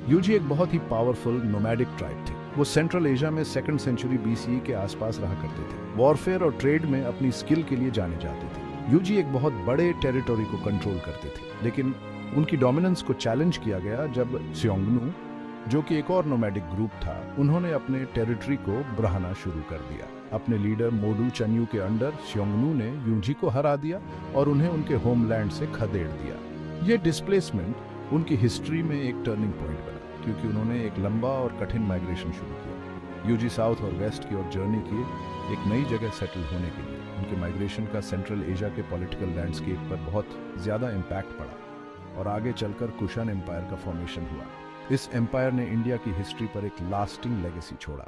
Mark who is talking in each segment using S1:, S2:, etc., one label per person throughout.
S1: UG एक बहुत ही powerful nomadic tribe थे। वो सेंट्रल एशिया में 2nd सेंचुरी बीसीई के आसपास रहा करते थे। वॉरफेयर और ट्रेड में अपनी स्किल के लिए जाने जाते थे। यूजी एक बहुत बड़े टेरिटोरी को कंट्रोल करते थे, लेकिन उनकी डोमिनेंस को चैलेंज किया गया जब स्योंगनू, जो कि एक और नोमैडिक ग्रुप था, उन्होंने अपने टेरिटरी को बढ़ाना शुरू कर दिया। अपने लीडर मोडू चन्यू के अंडर स्योंगनू ने यूजी को हरा दिया और उन्हें उनके होमलैंड से खदेड़ दिया। ये डिस्प्लेसमेंट उनकी हिस्ट्री में एक टर्निंग पॉइंट बना, क्योंकि उन्होंने एक लंबा और कठिन माइग्रेशन शुरू किया। यूजी साउथ और वेस्ट की ओर जर्नी किए, एक नई जगह सेटल होने के लिए। उनके माइग्रेशन का सेंट्रल एशिया के पॉलिटिकल लैंडस्केप पर बहुत ज्यादा इम्पैक्ट पड़ा और आगे चलकर कुशान एम्पायर का फॉर्मेशन हुआ। इस एम्पायर ने इंडिया की हिस्ट्री पर एक लास्टिंग लेगेसी छोड़ा।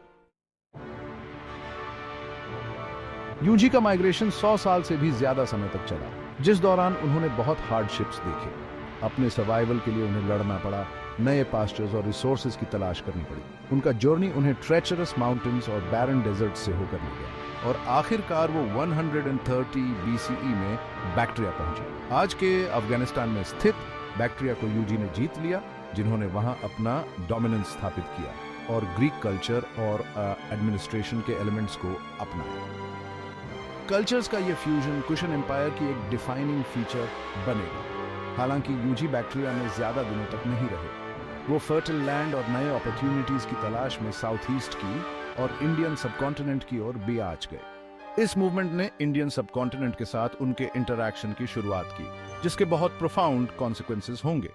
S1: यूजी का माइग्रेशन 100 साल से भी ज्यादा समय तक चला, जिस दौरान उन्होंने बहुत हार्डशिप्स देखे। अपने सर्वाइवल के लिए उन्हें लड़ना पड़ा, नए पास्चर्स और रिसोर्सेज की तलाश करनी पड़ी। उनका जर्नी उन्हें ट्रेचरस माउंटेन्स और बैरन डेजर्ट से होकर ले गया और आखिरकार वो 130 बीसीई में बैक्ट्रिया पहुंचे। आज के अफगानिस्तान में स्थित बैक्ट्रिया को यूजी ने जीत लिया, जिन्होंने वहां अपना डोमिनेंस स्थापित किया और ग्रीक कल्चर और एडमिनिस्ट्रेशन के एलिमेंट्स को अपनाया। कल्चर्स का ये फ्यूजन कुशन एम्पायर की एक डिफाइनिंग फीचर बनेगा। हालांकि यूजी बैक्ट्रिया में ज्यादा दिनों तक नहीं रहे। वो फर्टिल लैंड और नए अपॉर्चुनिटीज की तलाश में साउथ ईस्ट की और इंडियन सबकॉन्टिनेंट की ओर बियाज गए। इस मूवमेंट ने इंडियन सबकॉन्टिनेंट के साथ उनके इंटरैक्शन की शुरुआत की, जिसके बहुत प्रोफाउंड कॉन्सिक्वेंसेस होंगे।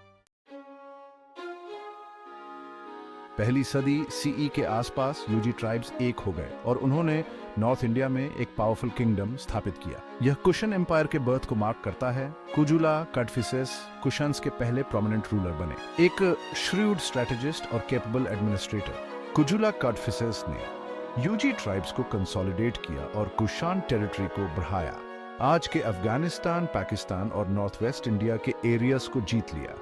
S1: पहली सदी सीई के आसपास यूजी ट्राइब्स एक हो गए और उन्होंने नॉर्थ इंडिया में एक पावरफुल किंगडम स्थापित किया। यह कुशन एम्पायर के बर्थ को मार्क करता है। कुजुला कटफिसेस कुशन्स के पहले प्रोमिनेंट रूलर बने, एक श्रूड स्ट्रेटेजिस्ट और कैपेबल एडमिनिस्ट्रेटर। कुजुला कटफिसेस ने यूजी ट्राइब्स को कंसोलिडेट किया और कुशान टेरिटरी को बढ़ाया। आज के अफगानिस्तान, पाकिस्तान और नॉर्थ वेस्ट इंडिया के एरियाज को जीत लिया।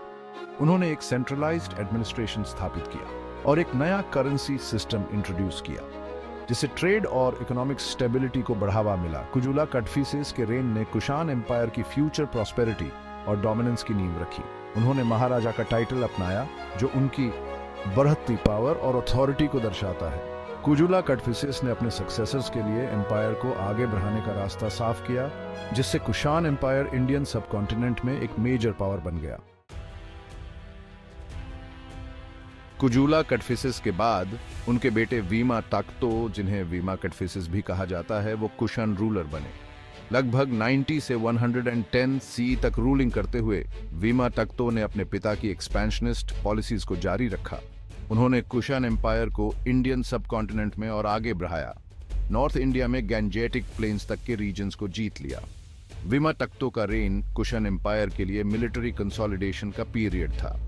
S1: उन्होंने एक सेंट्रलाइज्ड एडमिनिस्ट्रेशन स्थापित किया और एक नया करेंसी सिस्टम इंट्रोड्यूस किया, जिससे ट्रेड और इकोनॉमिक स्टेबिलिटी को बढ़ावा मिला। कुजुला कटफिसेस के रेन ने कुशान एम्पायर की फ्यूचर प्रॉस्पेरिटी और डोमिनेंस की नींव रखी। उन्होंने महाराजा का टाइटल अपनाया, जो उनकी बढ़ती पावर और अथॉरिटी को दर्शाता है। कुजुला कटफिसेस ने अपने सक्सेसर्स के लिए एम्पायर को आगे बढ़ाने का रास्ता साफ किया, जिससे कुशान एम्पायर इंडियन सबकॉन्टिनेंट में एक मेजर पावर बन गया। कुजुला कटफिसेस के बाद उनके बेटे वीमा ताक्तो, जिन्हें वीमा कटफिसेस भी कहा जाता है, वो कुशन रूलर बने। लगभग 90 से 110 सी तक रूलिंग करते हुए वीमा ताक्तो ने अपने पिता की एक्सपेंशनिस्ट पॉलिसीज को जारी रखा। उन्होंने कुशन एम्पायर को इंडियन सबकॉन्टिनेंट में और आगे बढ़ाया। नॉर्थ इंडिया में गैंजेटिक प्लेन्स तक के रीजन्स को जीत लिया। वीमा ताक्तो का रेन कुशन एम्पायर के लिए मिलिट्री कंसोलिडेशन का पीरियड था।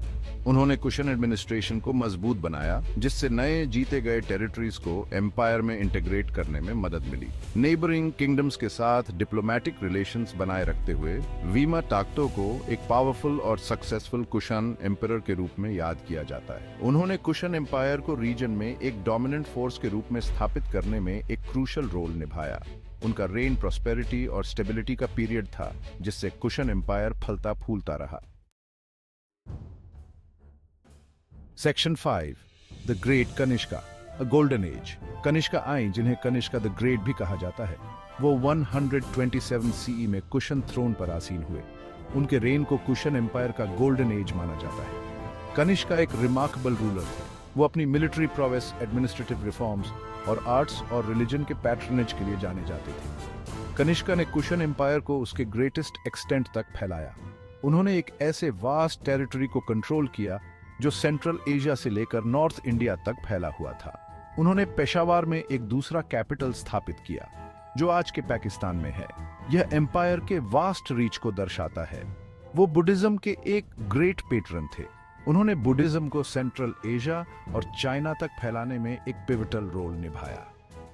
S1: उन्होंने कुशन एडमिनिस्ट्रेशन को मजबूत बनाया, जिससे नए जीते गए टेरिटरीज को एम्पायर में इंटीग्रेट करने में मदद मिली। नेबरिंग किंगडम्स के साथ डिप्लोमेटिक रिलेशंस बनाए रखते हुए वीमा ताक्तो को एक पावरफुल और सक्सेसफुल कुशन एम्परर के रूप में याद किया जाता है। उन्होंने कुशन एम्पायर को रीजन में एक डोमिनेंट फोर्स के रूप में स्थापित करने में एक क्रूशल रोल निभाया। उनका रेन प्रॉस्पेरिटी और स्टेबिलिटी का पीरियड था, जिससे कुशन एम्पायर फलता फूलता रहा। Section 5, the great Kanishka, a golden age. Kanishka I, जिन्हें कनिष्का द ग्रेट भी कहा जाता है, वो 127 सीई में कुशन थ्रोन पर आसीन हुए। उनके रेन को कुशन एम्पायर का गोल्डन एज माना जाता है। कनिष्का एक रिमार्केबल रूलर थे। वो अपनी मिलिट्री प्रोवेस, एडमिनिस्ट्रेटिव रिफॉर्म्स और आर्ट्स और रिलीजन के पैट्रनेज के लिए जाने जाते थे। कनिष्का ने कुशन एम्पायर को उसके ग्रेटेस्ट एक्सटेंट तक फैलाया। उन्होंने एक ऐसे वास्ट टेरिटरी को कंट्रोल किया जो सेंट्रल एशिया से लेकर नॉर्थ इंडिया तक फैला हुआ था। उन्होंने पेशावर में एक दूसरा कैपिटल स्थापित किया, जो आज के पाकिस्तान में है। यह एम्पायर के वास्ट रीच को दर्शाता है। वो बुद्धिज्म के एक ग्रेट पेट्रन थे। उन्होंने बुद्धिज्म को सेंट्रल एशिया और चाइना तक फैलाने में एक पिवटल रोल निभाया।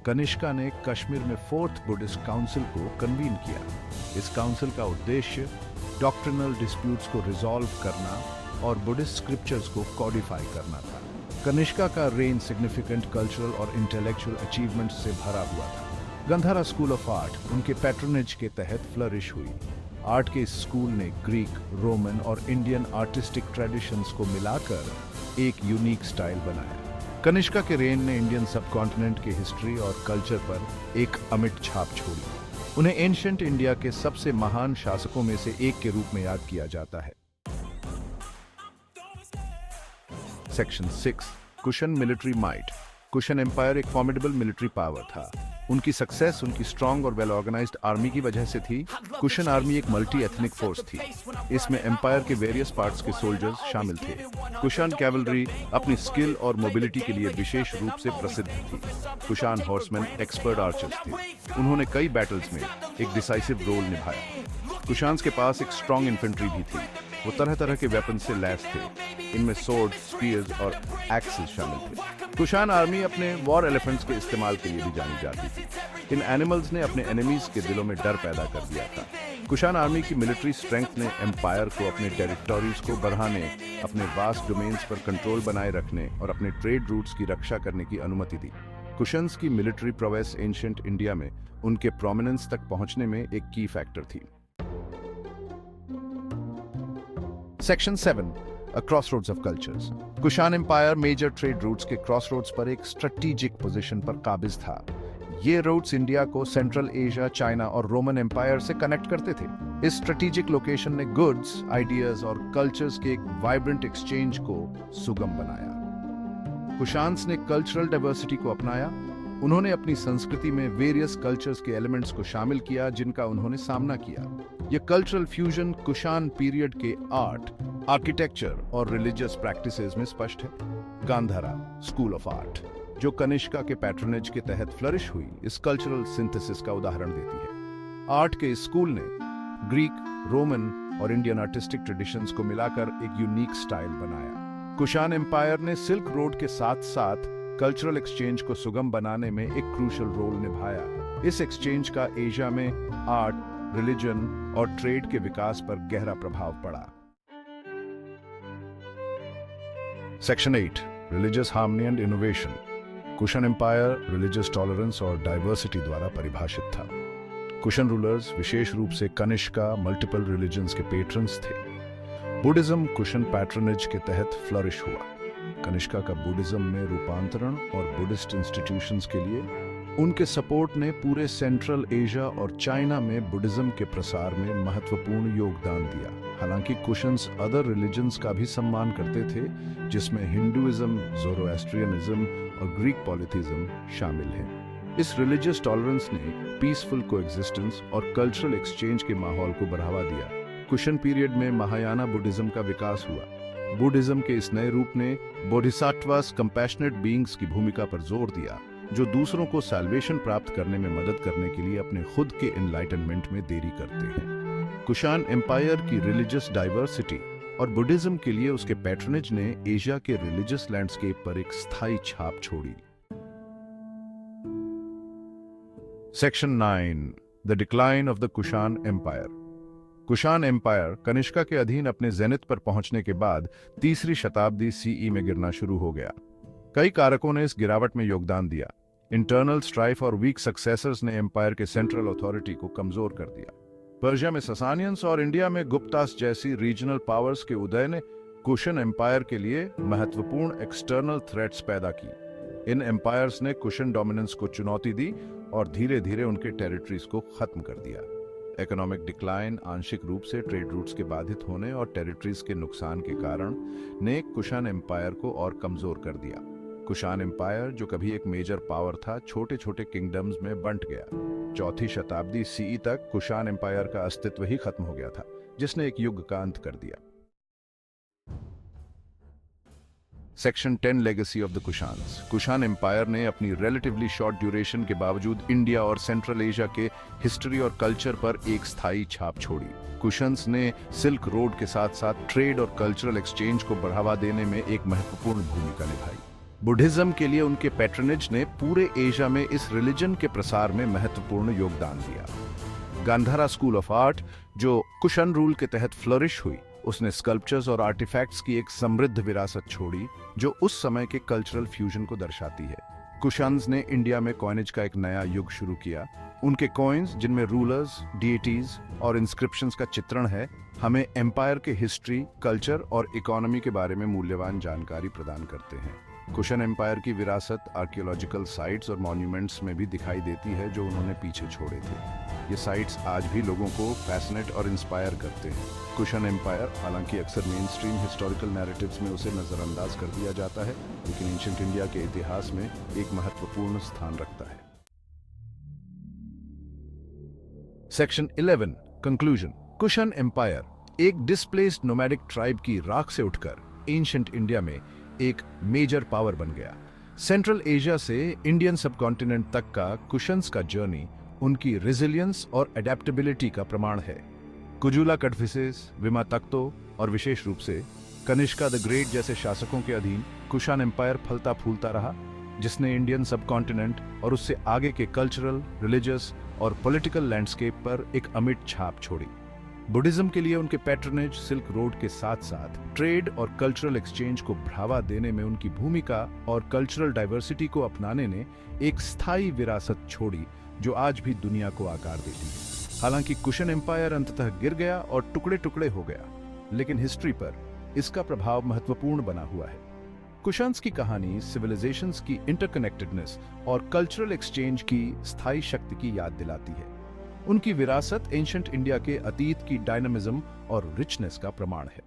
S1: कनिष्का ने कश्मीर में 4th बुद्धिस्ट काउंसिल को कन्वीन किया। इस काउंसिल का उद्देश्य डॉक्ट्रिनल डिस्प्यूट्स को रिजॉल्व करना और बुद्धिस्ट स्क्रिप्चर्स को कॉडिफाई करना था। कनिष्का का रेन सिग्निफिकेंट कल्चरल और इंटेलेक्चुअल अचीवमेंट्स से भरा हुआ था। गंधारा स्कूल ऑफ आर्ट उनके पैट्रोनेज के तहत फ्लरिश हुई। आर्ट के इस स्कूल ने ग्रीक, रोमन और इंडियन आर्टिस्टिक ट्रेडिशंस को मिलाकर एक यूनिक स्टाइल बनाया। कनिष्का के रेन ने इंडियन सबकॉन्टिनेंट की हिस्ट्री और कल्चर पर एक अमिट छाप छोड़ी। उन्हें एंशिएंट इंडिया के सबसे महान शासकों में से एक के रूप में याद किया जाता है। Section 6, Kushan military might. Kushan empire एक फॉर्मिडेबल मिलिट्री पावर था। उनकी सक्सेस उनकी स्ट्रॉन्ग और वेल ऑर्गेनाइज्ड आर्मी की वजह से थी। कुशन आर्मी एक मल्टी एथनिक फोर्स थी। इसमें एम्पायर के वेरियस पार्ट्स के सोल्जर्स शामिल थे। कुशान कैवलरी अपनी स्किल और मोबिलिटी के लिए विशेष रूप से प्रसिद्ध थी। कुशान हॉर्समैन एक्सपर्ट आर्चर्स थे। उन्होंने कई बैटल्स में एक डिसाइसिव रोल निभाया। कुशान्स के पास एक स्ट्रॉन्ग इन्फेंट्री भी थी। वो तरह तरह के वेपन से लैस थे। इनमें सोर्ड, स्पीयर्स और एक्सेस शामिल थे। कुशान आर्मी अपने वॉर एलिफेंट्स के इस्तेमाल के लिए भी जानी जाती थी। इन एनिमल्स ने अपने एनिमीज के दिलों में डर पैदा कर दिया था। कुशान आर्मी की मिलिट्री स्ट्रेंथ ने एम्पायर को अपने टेरिटोरीज को बढ़ाने, अपने वास्ट डोमेन्स पर कंट्रोल बनाए रखने और अपने ट्रेड रूट्स की रक्षा करने की अनुमति दी। कुशन्स की मिलिट्री प्रोवेस एंशिएंट इंडिया में उनके प्रोमिनेंस तक पहुंचने में एक की फैक्टर थी। Section 7, A Crossroads of Cultures। Kushan empire major trade routes के क्रॉसरोड्स पर एक स्ट्रेटेजिक पोजीशन पर काबिज था। ये रूट्स इंडिया को सेंट्रल एशिया, चाइना और रोमन एम्पायर से कनेक्ट करते थे। इस स्ट्रेटेजिक लोकेशन ने गुड्स, आइडियाज और कल्चर्स के एक वाइब्रेंट एक्सचेंज को सुगम बनाया। कुशान्स ने कल्चरल डाइवर्सिटी को अपनाया। उन्होंने अपनी संस्कृति में वेरियस कल्चर्स के एलिमेंट्स को शामिल किया जिनका उन्होंने सामना किया। यह कल्चरल फ्यूजन कुशान पीरियड के आर्ट, आर्किटेक्चर और रिलीजियस प्रैक्टिसेस में स्पष्ट है। गांधारा स्कूल ऑफ आर्ट, जो कनिष्का के पैट्रोनेज के तहत फ्लरिश हुई, इस कल्चरल सिंथेसिस का उदाहरण देती है। आर्ट के इस स्कूल ने ग्रीक, रोमन और इंडियन आर्टिस्टिक ट्रेडिशंस को मिलाकर एक यूनिक स्टाइल बनाया। कुशान एम्पायर ने सिल्क रोड के साथ साथ कल्चरल एक्सचेंज को सुगम बनाने में एक क्रूशल रोल निभाया। इस एक्सचेंज का एशिया में आर्ट, रिलीजन और ट्रेड के विकास पर गहरा प्रभाव पड़ा। Section 8, religious harmony and innovation. Kushan empire religious tolerance और डाइवर्सिटी द्वारा परिभाषित था। कुशन रूलर्स, विशेष रूप से कनिष्का, मल्टीपल रिलीजन्स के पेट्रन्स थे। बुद्धिज्म कुशन पैट्रनेज के तहत फ्लरिश हुआ। कनिष्का का बुद्धिज्म में रूपांतरण और बुद्धिस्ट इंस्टीट्यूशंस के लिए उनके सपोर्ट ने पूरे सेंट्रल एशिया और चाइना में बुद्धिज्म के प्रसार में महत्वपूर्ण योगदान दिया। हालांकि कुशन्स अदर रिलीजन्स का भी सम्मान करते थे, जिसमें हिंदुइज्म, ज़ोरोएस्ट्रियनिज्म और ग्रीक पॉलिथिज्म शामिल हैं। इस रिलीजियस टॉलरेंस ने पीसफुल कोएग्जिस्टेंस और कल्चरल एक्सचेंज के माहौल को बढ़ावा दिया। कुशन पीरियड में महायाना बुद्धिज्म का विकास हुआ। बुद्धिज्म के इस नए रूप ने बोधिसत्वास, कंपैशनेट बीइंग्स की भूमिका पर जोर दिया, जो दूसरों को सैल्वेशन प्राप्त करने में मदद करने के लिए अपने खुद के एनलाइटनमेंट में देरी करते हैं। कुशान एम्पायर की रिलीजियस डाइवर्सिटी और बुद्धिज्म के लिए उसके पैट्रनेज ने एशिया के रिलीजियस लैंडस्केप पर एक स्थायी छाप छोड़ी। Section 9, the decline of the Kushan empire. Kushan empire Kanishka के अधीन अपने जेनिथ पर पहुंचने के बाद तीसरी शताब्दी सीई में गिरना शुरू हो गया। कई कारकों ने इस गिरावट में योगदान दिया। इंटरनल स्ट्राइफ और वीक सक्सेसर्स ने एम्पायर के सेंट्रल अथॉरिटी को कमजोर कर दिया। पर्शिया में ससानियंस और इंडिया में गुप्तास जैसी रीजनल पावर्स के उदय ने कुशन एम्पायर के लिए महत्वपूर्ण एक्सटर्नल थ्रेट्स पैदा की। इन एम्पायर्स ने कुशन डोमिनेंस को चुनौती दी और धीरे धीरे उनके टेरिटरीज को खत्म कर दिया। इकोनॉमिक डिक्लाइन, आंशिक रूप से ट्रेड रूट्स के बाधित होने और टेरिटरीज के नुकसान के कारण ने कुशान एम्पायर को और कमजोर कर दिया। कुशान एम्पायर, जो कभी एक मेजर पावर था, छोटे छोटे किंगडम्स में बंट गया। चौथी शताब्दी सीई तक कुशान एम्पायर का अस्तित्व ही खत्म हो गया था, जिसने एक युग का अंत कर दिया। Section 10, legacy of the Kushans. Kushan empire ने अपनी रिलेटिवली शॉर्ट ड्यूरेशन के बावजूद इंडिया और सेंट्रल एशिया के हिस्ट्री और कल्चर पर एक स्थायी छाप छोड़ी। कुशन्स ने सिल्क रोड के साथ साथ ट्रेड और कल्चरल एक्सचेंज को बढ़ावा देने में एक महत्वपूर्ण भूमिका निभाई। बुद्धिज्म के लिए उनके पैट्रनेज ने पूरे एशिया में इस रिलीजन के प्रसार में महत्वपूर्ण योगदान दिया। गांधारा स्कूल ऑफ आर्ट, जो कुशन रूल के तहत फ्लरिश हुई, उसने स्कल्पचर्स और आर्टिफैक्ट्स की एक समृद्ध विरासत छोड़ी, जो उस समय के कल्चरल फ्यूजन को दर्शाती है। कुशान्स ने इंडिया में कॉइनेज का एक नया युग शुरू किया। उनके कॉइन्स, जिनमें रूलर्स, डीटीज और इंस्क्रिप्शंस का चित्रण है, हमें एम्पायर के हिस्ट्री, कल्चर और इकोनॉमी के बारे में मूल्यवान जानकारी प्रदान करते हैं। कुशन एम्पायर की विरासत आर्कियोलॉजिकल साइट्स और मॉन्यूमेंट्स में भी दिखाई देती है जो उन्होंने पीछे छोड़े थे। ये साइट्स आज भी लोगों को फैसिनेट और इंस्पायर करते हैं। कुशन एम्पायर, हालांकि अक्सर मेन स्ट्रीम हिस्टोरिकल नैरेटिव्स में उसे नजरअंदाज कर दिया जाता है, लेकिन एंशिएंट इंडिया के इतिहास में एक महत्वपूर्ण स्थान रखता है। Section 11 conclusion. कुशन एम्पायर एक डिस्प्लेस्ड नोमैडिक ट्राइब की राख से उठकर एंशिएंट इंडिया में एक मेजर पावर बन गया। सेंट्रल एशिया से इंडियन सबकॉन्टिनेंट तक का कुशन्स का जर्नी उनकी रेजिलियंस और एडेप्टेबिलिटी का प्रमाण है। कुजुला कटफिसेस, विमा तख्तो और विशेष रूप से कनिष्का द ग्रेट जैसे शासकों के अधीन कुशान एम्पायर फलता फूलता रहा, जिसने इंडियन सबकॉन्टिनेंट और उससे आगे के कल्चरल, रिलीजियस और पॉलिटिकल लैंडस्केप पर एक अमिट छाप छोड़ी। बुद्धिज्म के लिए उनके पैट्रनेज, सिल्क रोड के साथ साथ ट्रेड और कल्चरल एक्सचेंज को बढ़ावा देने में उनकी भूमिका और कल्चरल डाइवर्सिटी को अपनाने ने एक स्थायी विरासत छोड़ी जो आज भी दुनिया को आकार देती है। हालांकि कुशन एम्पायर अंततः गिर गया और टुकड़े टुकड़े हो गया, लेकिन हिस्ट्री पर इसका प्रभाव महत्वपूर्ण बना हुआ है। कुशान्स की कहानी सिविलाइजेशंस की इंटरकनेक्टेडनेस और कल्चरल एक्सचेंज की स्थायी शक्ति की याद दिलाती है। उनकी विरासत एंशिएंट इंडिया के अतीत की डायनामिज्म और रिचनेस का प्रमाण है।